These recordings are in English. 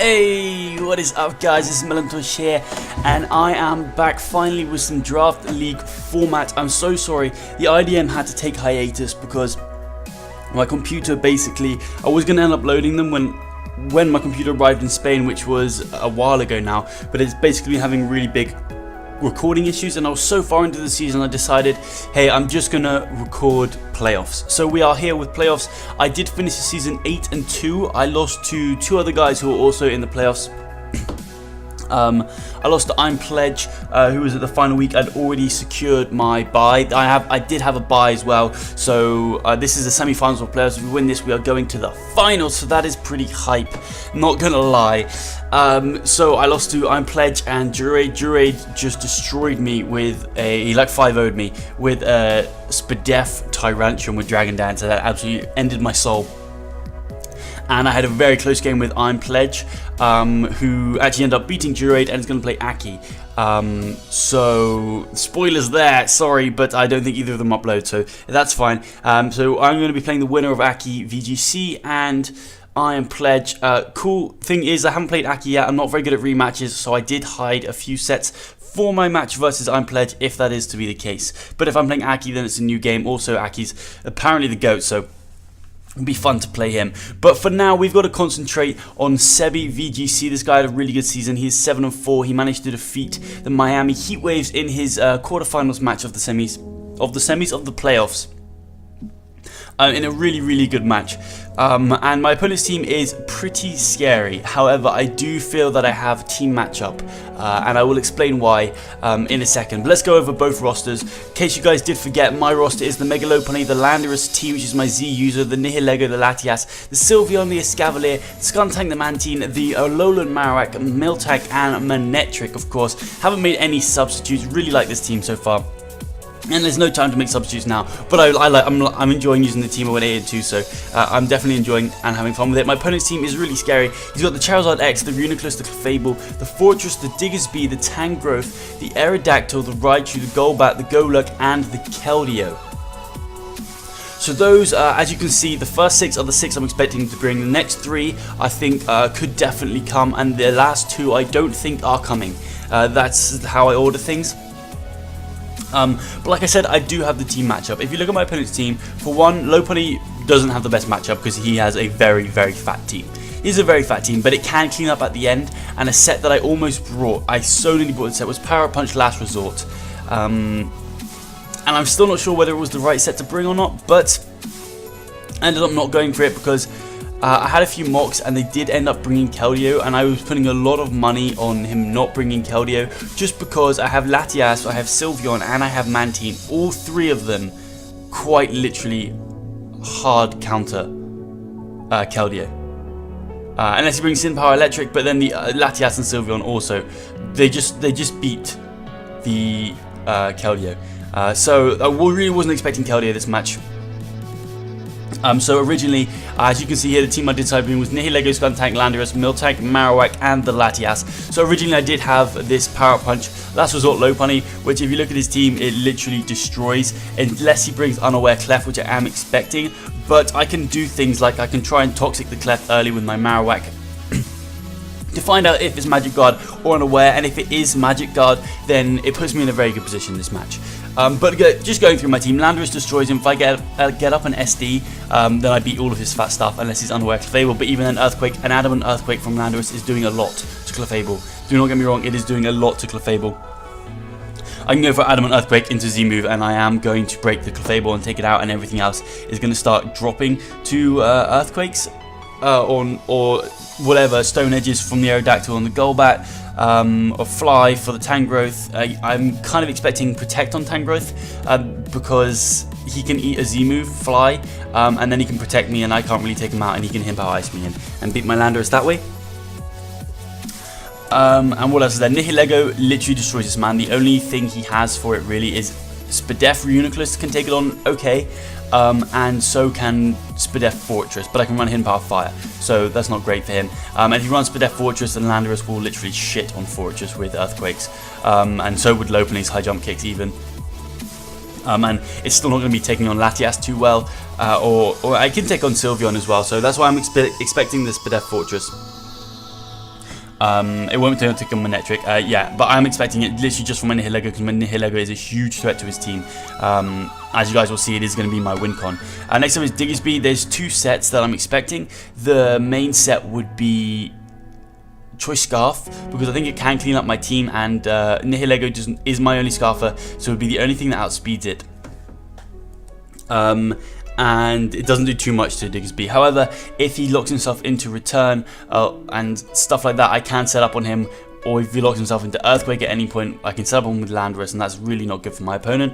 Hey, what is up guys, this is Melontosh here, and I am back finally with some Draft League format. I'm so sorry, the IDM had to take hiatus because my computer basically, I was going to end up loading them when my computer arrived in Spain, which was a while ago now, but it's basically having really big recording issues, and I was so far into the season I decided, hey, I'm just gonna record playoffs. So we are here with playoffs. I did finish the season 8-2. I lost to two other guys who were also in the playoffs. I lost to Ayyyy Pledge, who was at the final week. I'd already secured my bye. I did have a bye as well. So this is the semi-finals of playoffs. If we win this, we are going to the finals. So that is pretty hype. Not gonna lie. So I lost to Ayyyy Pledge and Jurade. Jurade just destroyed me with he like 5-0'd me with a SebbyVGC Tyrantrum with Dragon Dance. That absolutely ended my soul. And I had a very close game with Ayyyy Pledge, who actually ended up beating Jurade and is going to play Ayyyy. So, spoilers there, sorry, but I don't think either of them upload, so that's fine. So I'm going to be playing the winner of Ayyyy VGC and Ayyyy Pledge. Cool thing is, I haven't played Ayyyy yet. I'm not very good at rematches, so I did hide a few sets for my match versus Ayyyy Pledge, if that is to be the case. But if I'm playing Ayyyy, then it's a new game. Also, Ayy's apparently the GOAT, so it'll be fun to play him. But for now, we've got to concentrate on Sebby VGC. This guy had a really good season. He's 7-4. He managed to defeat the Miami Heatwaves in his quarterfinals match of the playoffs. In a really good match. And my opponent's team is pretty scary. However, I do feel that I have team matchup, and I will explain why in a second. But let's go over both rosters. In case you guys did forget, my roster is the Melontosh, the lando-t, which is my Z user, the Nihilego, the Latias, the Sylveon, the Escavalier, the Skuntank, the Mantine, the Alolan Marowak, Miltank, and Manectric, of course. Haven't made any substitutes. Really like this team so far. And there's no time to make substitutes now, but I'm enjoying using the team. I went 8-2, so I'm definitely enjoying and having fun with it. My opponent's team is really scary. He's got the Charizard X, the Reuniclus, the Clefable, the Fortress, the Diggersby, the Tangrowth, the Aerodactyl, the Raichu, the Golbat, the Golurk, and the Keldeo. So those, as you can see, the first 6 are the 6 I'm expecting to bring. The next 3, I think, could definitely come, and the last 2 I don't think are coming. That's how I order things. But like I said, I do have the team matchup. If you look at my opponent's team, for one, Lopunny doesn't have the best matchup because he has a very fat team. He's a very fat team, but it can clean up at the end. And a set that I almost brought, I so nearly brought the set, was Power Punch Last Resort. And I'm still not sure whether it was the right set to bring or not, but I ended up not going for it because I had a few mocks and they did end up bringing Keldeo, and I was putting a lot of money on him not bringing Keldeo just because I have Latias, I have Sylveon, and I have Mantine. All 3 of them quite literally hard counter Keldeo. Unless he brings in Power Electric, but then the Latias and Sylveon also, they just beat the Keldeo. So I really wasn't expecting Keldeo this match. So originally, as you can see here, the team I did decide between was Nihilego, Skuntank, Landorus, Miltank, Marowak, and the Latias. So originally I did have this Power Punch Last Resort Lopunny, which if you look at his team, it literally destroys, unless he brings Unaware Clef, which I am expecting. But I can do things like I can try and Toxic the Clef early with my Marowak to find out if it's Magic Guard or Unaware, and if it is Magic Guard, then it puts me in a very good position in this match. But just going through my team, Landorus destroys him. If I get up an SD, then I beat all of his fat stuff, unless he's Unaware Clefable. But even an Earthquake, an Adamant Earthquake from Landorus is doing a lot to Clefable. Do not get me wrong, it is doing a lot to Clefable. I can go for Adamant Earthquake into Z move, and I am going to break the Clefable and take it out, and everything else is going to start dropping to Earthquakes or whatever, Stone Edges from the Aerodactyl and the Golbat, or Fly for the Tangrowth. I'm kind of expecting Protect on Tangrowth because he can eat a Z move, Fly, and then he can protect me and I can't really take him out, and he can Power Ice me and beat my Landorus that way. And what else is there? Nihilego literally destroys this man. The only thing he has for it really is SebbyVGC Reuniclus can take it on okay, and so can SebbyVGC Fortress, but I can run Hidden Power Fire, so that's not great for him. And if he runs SebbyVGC Fortress, then Landorus will literally shit on Fortress with Earthquakes, and so would Lopunny's High Jump Kicks even. And it's still not going to be taking on Latias too well, or I can take on Sylveon as well, so that's why I'm expecting this SebbyVGC Fortress. It won't turn to Manectric, yeah, but I'm expecting it literally just from my Nihilego, because my Nihilego is a huge threat to his team. As you guys will see, it is going to be my win con. Next up is Diggersby. There's 2 sets that I'm expecting. The main set would be Choice Scarf, because I think it can clean up my team, and Nihilego is my only Scarfer, so it would be the only thing that outspeeds it. And it doesn't do too much to Diggersby. However, if he locks himself into return and stuff like that, I can set up on him. Or if he locks himself into Earthquake at any point, I can set up on him with Landorus, and that's really not good for my opponent.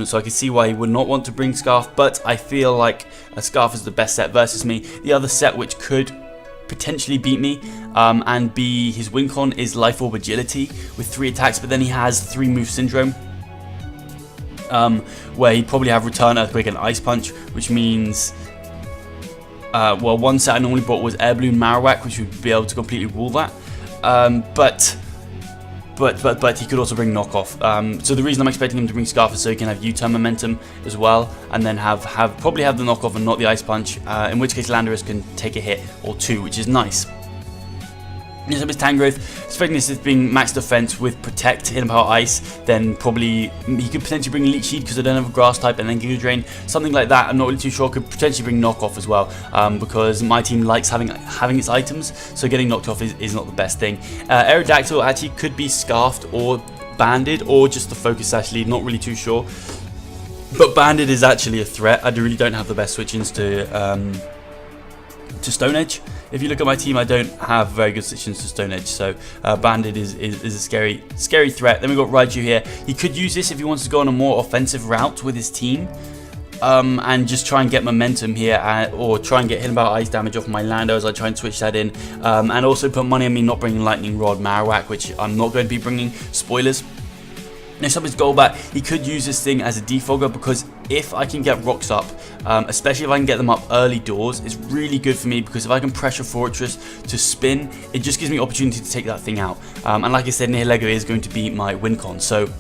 So I can see why he would not want to bring Scarf, but I feel like a Scarf is the best set versus me. The other set which could potentially beat me and be his win con is Life Orb Agility with 3 attacks, but then he has 3 move syndrome. Where he'd probably have Return, Earthquake, and Ice Punch, which means, well, one set I normally bought was Air Balloon Marowak, which would be able to completely rule that. But he could also bring Knockoff. So the reason I'm expecting him to bring Scarf is so he can have U-turn momentum as well, and then probably have the Knockoff and not the Ice Punch. In which case Landorus can take a hit or 2, which is nice. Next up is Tangrowth. Expecting this as being max defense with Protect, Hidden Power Ice, then probably he could potentially bring Leech Seed because I don't have a Grass type, and then Giga Drain, something like that. I'm not really too sure. Could potentially bring Knockoff as well, because my team likes having its items, so getting knocked off is not the best thing. Aerodactyl actually could be Scarfed or Banded, or just the Focus Sash lead, not really too sure. But Banded is actually a threat. I really don't have the best switch-ins to Stone Edge. If you look at my team, I don't have very good switch-ins to Stone Edge, so Bandit is a scary threat. Then we've got Raichu here. He could use this if he wants to go on a more offensive route with his team, and just try and get momentum here, or try and get Hidden Power Ice damage off my Lando as I try and switch that in, and also put money on me not bringing Lightning Rod Marowak, which I'm not going to be bringing. Spoilers. Next up is Golbat. He could use this thing as a defogger, because if I can get rocks up, especially if I can get them up early doors, it's really good for me, because if I can pressure Fortress to spin, it just gives me opportunity to take that thing out. And like I said, Nihilego is going to be my win con, so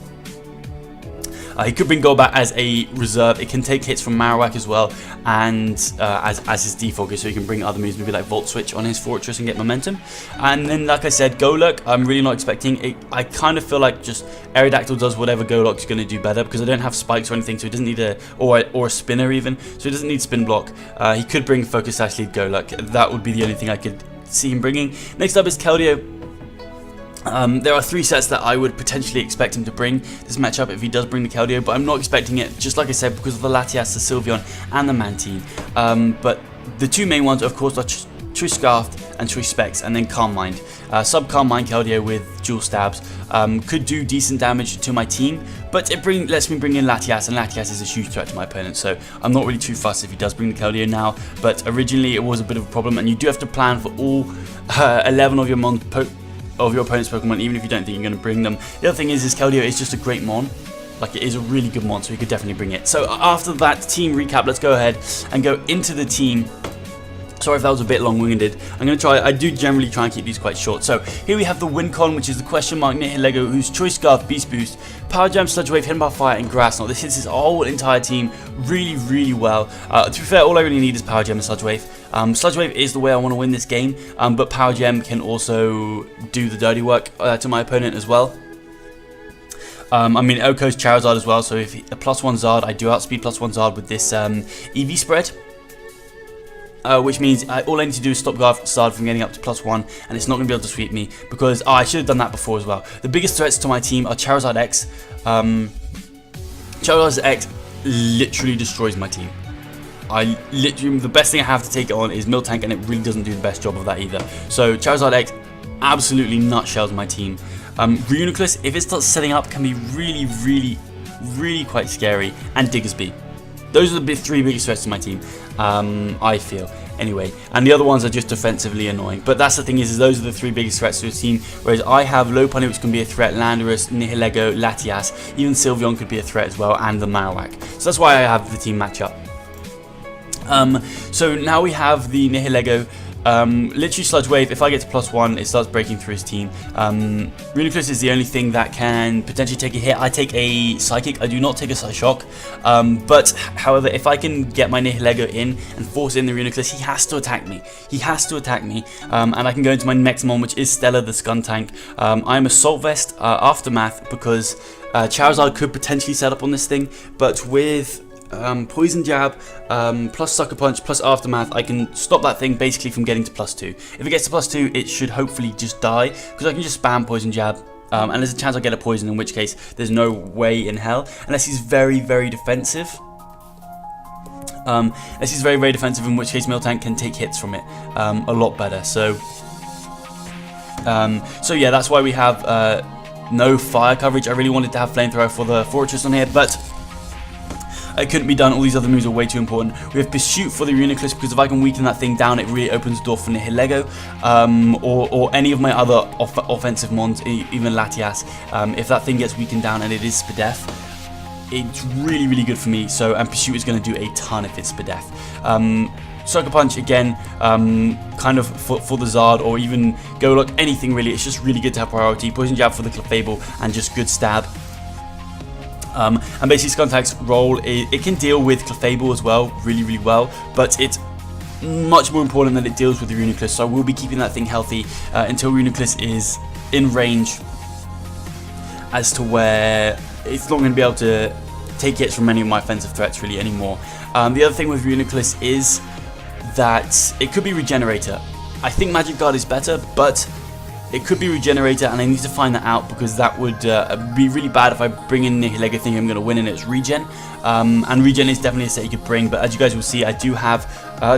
he could bring Golbat as a reserve. It can take hits from Marowak as well, and as his defogger, so he can bring other moves, maybe like Volt Switch on his Fortress and get momentum. And then, like I said, Golurk, I'm really not expecting it. I kind of feel like just Aerodactyl does whatever Golurk's going to do better, because I don't have spikes or anything, so he doesn't need or a spinner even, so he doesn't need spin block. He could bring Focus Sash lead Golurk. That would be the only thing I could see him bringing. Next up is Keldeo. There are 3 sets that I would potentially expect him to bring this matchup if he does bring the Keldeo, but I'm not expecting it, just like I said, because of the Latias, the Sylveon, and the Mantine. But the 2 main ones, of course, are Choice Scarf and Choice Specs, and then Calm Mind. Sub Calm Mind Keldeo with dual stabs could do decent damage to my team, but it lets me bring in Latias, and Latias is a huge threat to my opponent, so I'm not really too fussed if he does bring the Keldeo now. But originally it was a bit of a problem, and you do have to plan for all 11 of your opponent's Pokemon, even if you don't think you're going to bring them. The other thing is Keldeo is just a great mon. Like, it is a really good mon, so you could definitely bring it. So after that team recap, let's go ahead and go into the team. Sorry if that was a bit long-winded. I'm going to try, I do generally try and keep these quite short. So here we have the win con, which is the question mark Nihilego, who's Choice Scarf, Beast Boost, Power Gem, Sludge Wave, Hidden Power Fire, and Grass Knot. This hits his whole entire team really, really well. To be fair, all I really need is Power Gem and Sludge Wave. Sludge Wave is the way I want to win this game, but Power Gem can also do the dirty work to my opponent as well. I mean, Oko's Charizard as well, so if a +1 Zard, I do outspeed +1 Zard with this EV spread. Which means all I need to do is stop Zard from getting up to +1, and it's not going to be able to sweep me, because I should have done that before as well. The biggest threats to my team are Charizard X. Charizard X literally destroys my team. The best thing I have to take it on is Miltank, and it really doesn't do the best job of that either. So Charizard X absolutely nutshells my team. Reuniclus, if it starts setting up, can be really, really, really quite scary, and Diggersby. Those are the 3 biggest threats to my team, I feel, anyway. And the other ones are just defensively annoying. But that's the thing is those are the 3 biggest threats to the team, whereas I have Lopunny, which can be a threat, Landorus, Nihilego, Latias, even Sylveon could be a threat as well, and the Marowak. So that's why I have the team matchup. So now we have the Nihilego Literally Sludge Wave, if I get to +1, it starts breaking through his team. Reuniclus is the only thing that can potentially take a hit. I take a Psychic, I do not take a Psyshock. But, however, if I can get my Nihilego in and force in the Reuniclus, he has to attack me. He has to attack me. And I can go into my next mon, which is Stella the Skuntank. I'm Assault Vest, Aftermath, because Charizard could potentially set up on this thing, but with Poison Jab, plus Sucker Punch, plus Aftermath, I can stop that thing basically from getting to +2. If it gets to +2, it should hopefully just die, because I can just spam Poison Jab, and there's a chance I'll get a poison, in which case there's no way in hell, unless he's very, very defensive. Unless he's very, very defensive, in which case Miltank can take hits from it a lot better. So yeah, that's why we have no fire coverage. I really wanted to have Flamethrower for the Fortress on here, but it couldn't be done. All these other moves are way too important. We have Pursuit for the Reuniclus, because if I can weaken that thing down, it really opens the door for Nihilego, or any of my other offensive mons, even Latias. If that thing gets weakened down and it is Spadef, it's really, really good for me. So, and Pursuit is going to do a ton if it's Spadef. Sucker Punch again, kind of for the Zard, or even Golok, anything really. It's just really good to have priority. Poison Jab for the Clefable, and just good stab. And basically Skuntank's role, it can deal with Clefable as well, really, really well, but it's much more important that it deals with the Reuniclus, so I will be keeping that thing healthy until Reuniclus is in range, as to where it's not going to be able to take hits from any of my offensive threats really anymore. The other thing with Reuniclus is that it could be Regenerator. I think Magic Guard is better, but it could be Regenerator, and I need to find that out, because that would be really bad if I bring in Nihilego thinking I'm going to win and it's Regen. And Regen is definitely a set you could bring, but as you guys will see, I do have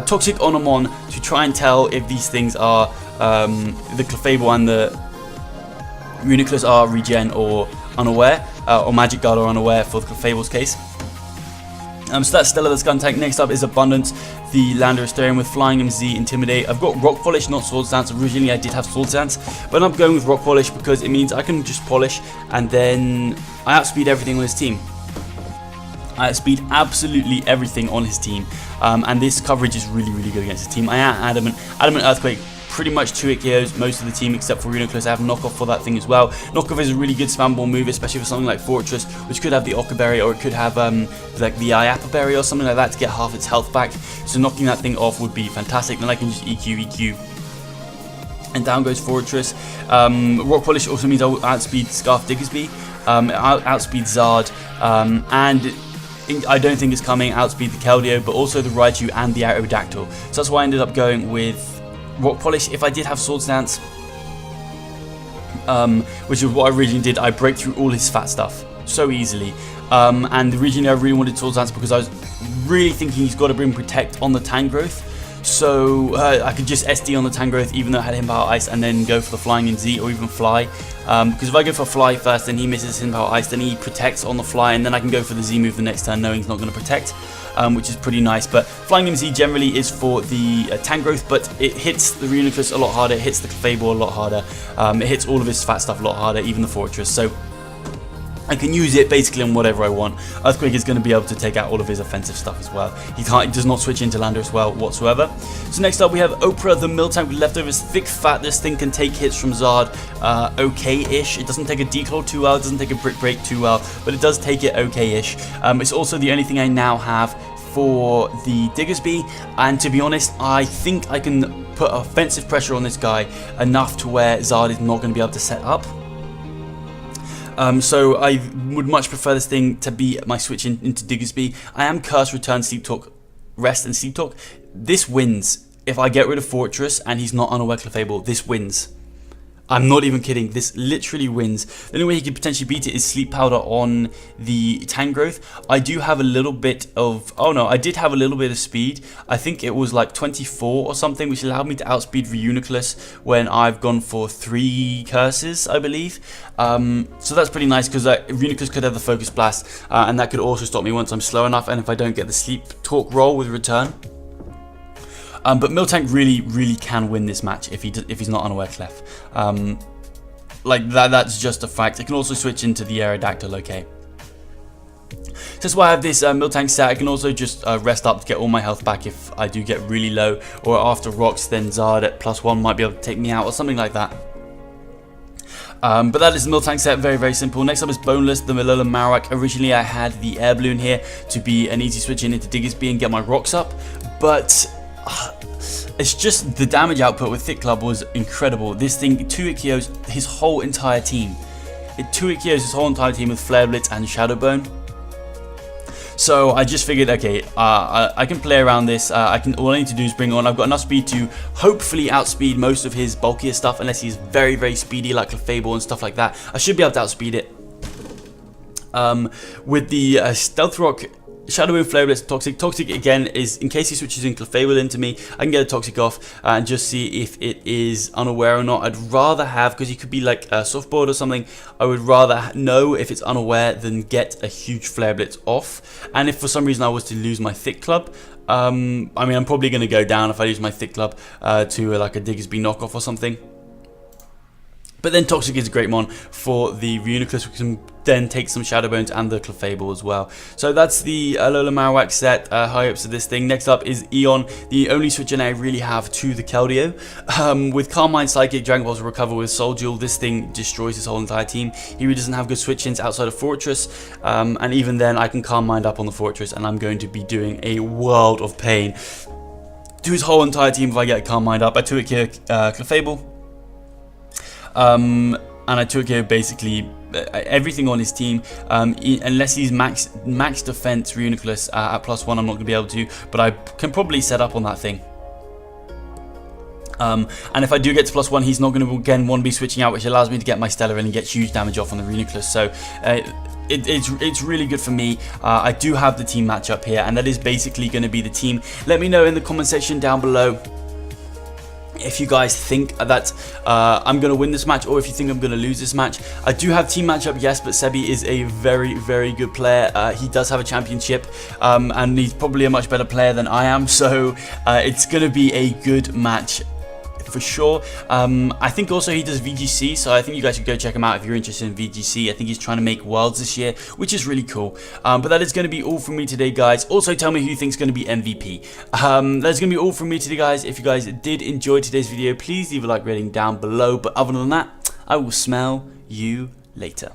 Toxic on them on to try and tell if these things are, the Clefable and the Reuniclus are Regen or unaware, or Magic Guard or unaware for the Clefable's case. So that's Stella the Skuntank. Next up is Abundance, the Lando-t with Flying MZ, Intimidate. I've got Rock Polish, not Sword Stance. Originally I did have Sword Stance, but I'm going with Rock Polish because it means I can just polish, and then I outspeed everything on his team. I outspeed absolutely everything on his team, and this coverage is really, really good against his team. I am Adamant Earthquake, pretty much 2 KOs most of the team except for Reuniclus. I have Knockoff for that thing as well. Knockoff is a really good spammable move, especially for something like Fortress, which could have the Occa Berry, or it could have like the Ayyyy Berry or something like that to get half its health back. So knocking that thing off would be fantastic. Then I can just EQ, and down goes Fortress. Rock Polish also means I'll outspeed Scarf Diggersby, outspeed Zard, and I don't think it's coming, outspeed the Keldeo, but also the Raichu and the Aerodactyl. So that's why I ended up going with Rock Polish. If I did have Sword Stance, which is what I originally did, I break through all his fat stuff so easily. And originally I really wanted Sword Stance because I was really thinking he's got to bring Protect on the Tangrowth. So I could just SD on the Tangrowth even though I had Him Power Ice, and then go for the Flying in Z, or even Fly. Because if I go for Fly first, then he misses Him Power Ice, then he protects on the Fly, and then I can go for the Z move the next turn knowing he's not going to protect, which is pretty nice. But Flying in Z generally is for the Tangrowth, but it hits the Reuniclus a lot harder, it hits the Clefable a lot harder, it hits all of his fat stuff a lot harder, even the Fortress. So I can use it basically on whatever I want. Earthquake is going to be able to take out all of his offensive stuff as well. He does not switch into Lando as well whatsoever. So next up we have Oprah, the Miltank with leftovers, thick fat. This thing can take hits from Zard okay-ish. It doesn't take a Declaw too well, it doesn't take a Brick Break too well, but it does take it okay-ish. It's also the only thing I now have for the Diggersby, and to be honest, I think I can put offensive pressure on this guy enough to where Zard is not going to be able to set up. So I would much prefer this thing to be my switch into Diggersby. I am Curse, Return, Sleep Talk, Rest, and Sleep Talk. This wins. If I get rid of Fortress and he's not unaware Clefable, this wins. I'm not even kidding, this literally wins. The only way he could potentially beat it is Sleep Powder on the Tangrowth. I do have a little bit of, oh no, I did have a little bit of speed. I think it was like 24 or something, which allowed me to outspeed Reuniclus when I've gone for 3 curses, I believe. So that's pretty nice, because Reuniclus could have the Focus Blast, and that could also stop me once I'm slow enough, and if I don't get the Sleep Talk roll with Return. But Miltank really can win this match if he's not unaware Clef. Like that's just a fact. I can also switch into the Aerodactyl, okay. So that's why I have this Miltank set. I can also just rest up to get all my health back if I do get really low, or after rocks then Zard at +1 might be able to take me out or something like that. But that is the Miltank set, very, very simple. Next up is Boneless, the Melon Marowak. Originally I had the air balloon here to be an easy switch in into Diggersby and get my rocks up, but it's just the damage output with Thick Club was incredible. This thing 2-hit KOs his whole entire team. It 2-hit KOs his whole entire team with Flare Blitz and Shadow Bone. So I just figured, okay, I can play around this. All I need to do is bring on. I've got enough speed to hopefully outspeed most of his bulkier stuff, unless he's very, very speedy like Clefable and stuff like that. I should be able to outspeed it. With the Stealth Rock, Shadow Bone, Flare Blitz, Toxic. Toxic again is in case he switches in Clefable into me, I can get a Toxic off and just see if it is unaware or not. I'd rather have, because he could be like a softboard or something, I would rather know if it's unaware than get a huge Flare Blitz off. And if for some reason I was to lose my Thick Club, I mean, I'm probably going to go down if I lose my Thick Club to like a Diggersby knockoff or something. But then Toxic is a great mon for the Reuniclus. We can then take some Shadow Bones and the Clefable as well. So that's the Alola Marowak set, high ups of this thing. Next up is Eon, the only switch in I really have to the Keldeo. With Carmine, Psychic, Dragon Balls Recover with Soul Jewel, this thing destroys his whole entire team. He really doesn't have good switch-ins outside of Fortress, and even then I can Carmine up on the Fortress and I'm going to be doing a world of pain to his whole entire team if I get Carmine up. I 2-hit KO Clefable. And I took here basically everything on his team, unless he's max defense Reuniclus at +1, I'm not going to be able to, but I can probably set up on that thing. And if I do get to +1, he's not going to again be switching out, which allows me to get my Stellar in and get huge damage off on the Reuniclus. So it's really good for me. I do have the team matchup here, and that is basically going to be the team. Let me know in the comment section down below if you guys think that I'm going to win this match, or if you think I'm going to lose this match. I do have team matchup, yes, but Sebby is a very, very good player. He does have a championship, and he's probably a much better player than I am, so it's going to be a good match for sure. I think also he does VGC, so I think you guys should go check him out if you're interested in VGC. I think he's trying to make Worlds this year, which is really cool. But that is going to be all from me today, guys. Also, tell me who you think is going to be MVP. That's going to be all from me today, guys. If you guys did enjoy today's video, please leave a like rating down below. But other than that, I will smell you later.